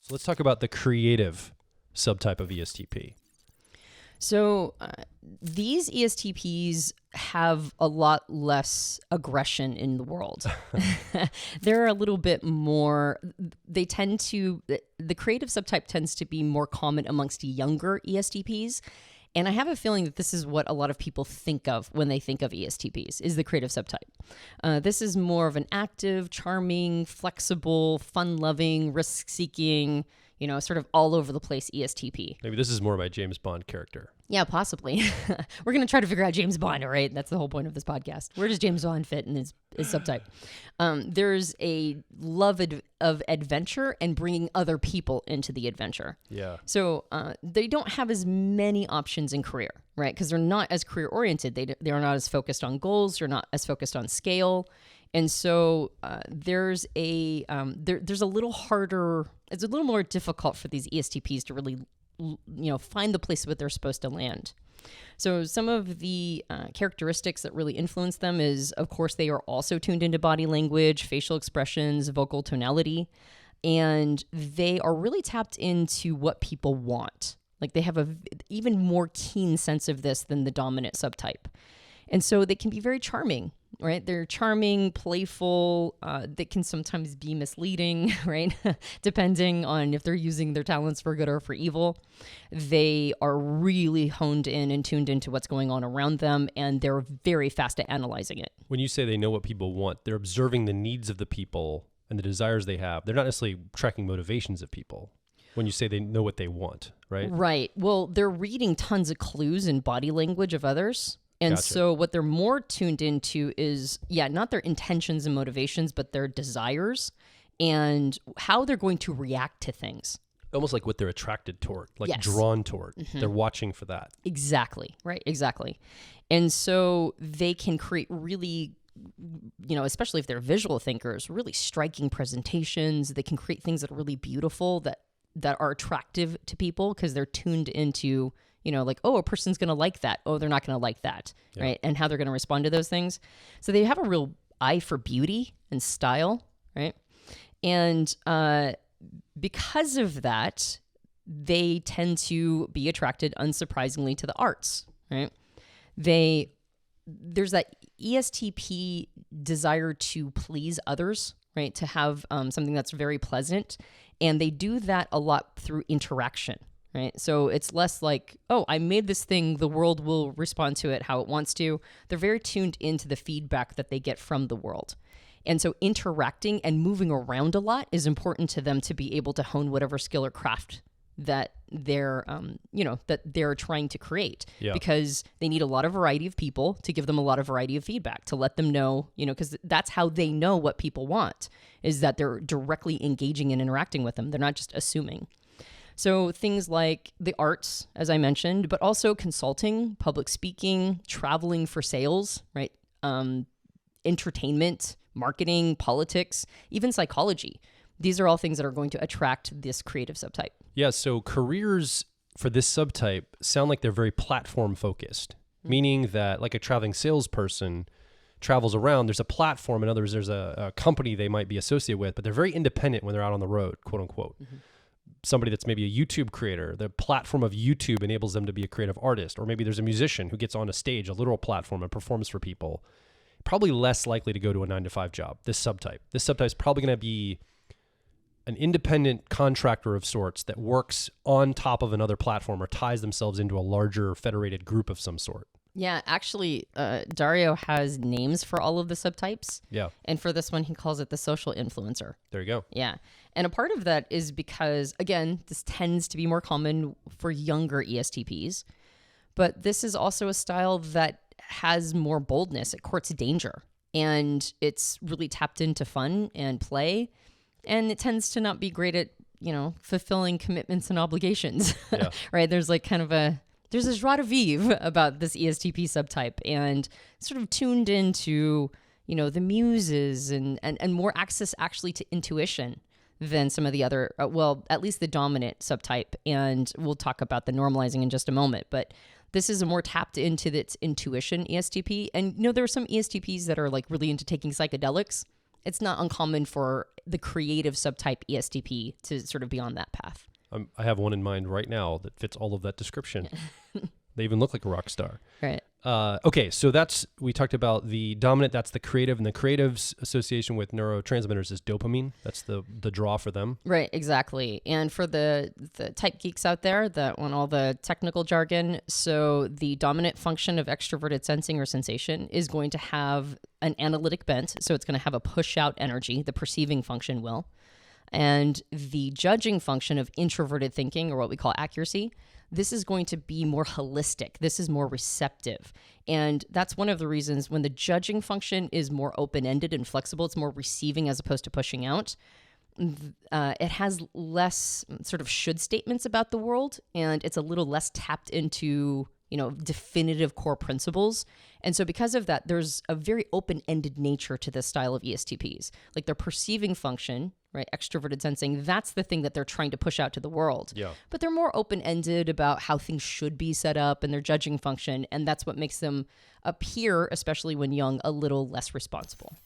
So let's talk about the creative subtype of ESTP. So these ESTPs have a lot less aggression in the world. They're a little bit more, the creative subtype tends to be more common amongst younger ESTPs. And I have a feeling that this is what a lot of people think of when they think of ESTPs, is the creative subtype. This is more of an active, charming, flexible, fun-loving, risk-seeking, sort of all over the place ESTP. Maybe this is more my James Bond character. Yeah, possibly. We're going to try to figure out James Bond, all right? That's the whole point of this podcast. Where does James Bond fit in his subtype? There's a love of adventure and bringing other people into the adventure. Yeah. So they don't have as many options in career, right? Because they're not as career-oriented. They are not as focused on goals. They're not as focused on scale. And so there's a little harder, it's a little more difficult for these ESTPs to really, find the place where they're supposed to land. So some of the characteristics that really influence them is, of course, they are also tuned into body language, facial expressions, vocal tonality, and they are really tapped into what people want. Like they have a even more keen sense of this than the dominant subtype. And so they can be very charming, right? They're charming, playful. They can sometimes be misleading, right? Depending on if they're using their talents for good or for evil. They are really honed in and tuned into what's going on around them, and they're very fast at analyzing it. When you say they know what people want, they're observing the needs of the people and the desires they have. They're not necessarily tracking motivations of people. When you say they know what they want, right? Right. Well, they're reading tons of clues in body language of others. And Gotcha. So what they're more tuned into is, not their intentions and motivations, but their desires and how they're going to react to things. Almost like what they're attracted toward, like Yes. drawn toward. Mm-hmm. They're watching for that. Exactly. Right. Exactly. And so they can create really, especially if they're visual thinkers, really striking presentations. They can create things that are really beautiful, that are attractive to people because they're tuned into, like, oh, a person's going to like that. Oh, they're not going to like that, Yeah. right? And how they're going to respond to those things. So they have a real eye for beauty and style, right? And because of that, they tend to be attracted, unsurprisingly, to the arts, right? There's that ESTP desire to please others, right? To have something that's very pleasant. And they do that a lot through interaction. Right. So it's less like, oh, I made this thing, the world will respond to it how it wants to. They're very tuned into the feedback that they get from the world. And so interacting and moving around a lot is important to them to be able to hone whatever skill or craft that they're, that they're trying to create. Yeah. Because they need a lot of variety of people to give them a lot of variety of feedback, to let them know, because that's how they know what people want, is that they're directly engaging and interacting with them. They're not just assuming. So things like the arts, as I mentioned, but also consulting, public speaking, traveling for sales, right? Entertainment, marketing, politics, even psychology. These are all things that are going to attract this creative subtype. Yeah, so careers for this subtype sound like they're very platform focused, meaning that like a traveling salesperson travels around, there's a platform. In other words, there's a company they might be associated with, but they're very independent when they're out on the road, quote unquote. Mm-hmm. Somebody that's maybe a YouTube creator, the platform of YouTube enables them to be a creative artist. Or maybe there's a musician who gets on a stage, a literal platform, and performs for people. Probably less likely to go to a 9-to-5 job, this subtype. This subtype is probably going to be an independent contractor of sorts that works on top of another platform or ties themselves into a larger federated group of some sort. Yeah, actually, Dario has names for all of the subtypes. Yeah. And for this one, he calls it the social influencer. There you go. Yeah. And a part of that is because, again, this tends to be more common for younger ESTPs. But this is also a style that has more boldness. It courts danger. And it's really tapped into fun and play. And it tends to not be great at, fulfilling commitments and obligations. Yeah. Right? There's like kind of there's a joie de vivre about this ESTP subtype, and sort of tuned into, the muses and more access actually to intuition than some of the other, at least the dominant subtype. And we'll talk about the normalizing in just a moment, but this is a more tapped into its intuition ESTP. And, there are some ESTPs that are like really into taking psychedelics. it's not uncommon for the creative subtype ESTP to sort of be on that path. I have one in mind right now that fits all of that description. They even look like a rock star. Right. Okay, so we talked about the dominant, that's the creative, and the creative's association with neurotransmitters is dopamine. That's the draw for them. Right, exactly. And for the type geeks out there that want all the technical jargon, so the dominant function of extroverted sensing or sensation is going to have an analytic bent. So it's going to have a push out energy, the perceiving function will. And the judging function of introverted thinking, or what we call accuracy, this is going to be more holistic. This is more receptive. And that's one of the reasons when the judging function is more open-ended and flexible, it's more receiving as opposed to pushing out. It has less sort of should statements about the world, and it's a little less tapped into, definitive core principles. And so because of that, there's a very open-ended nature to this style of ESTPs. Like their perceiving function, right, extroverted sensing, that's the thing that they're trying to push out to the world. Yeah. But they're more open-ended about how things should be set up and their judging function, and that's what makes them appear, especially when young, a little less responsible.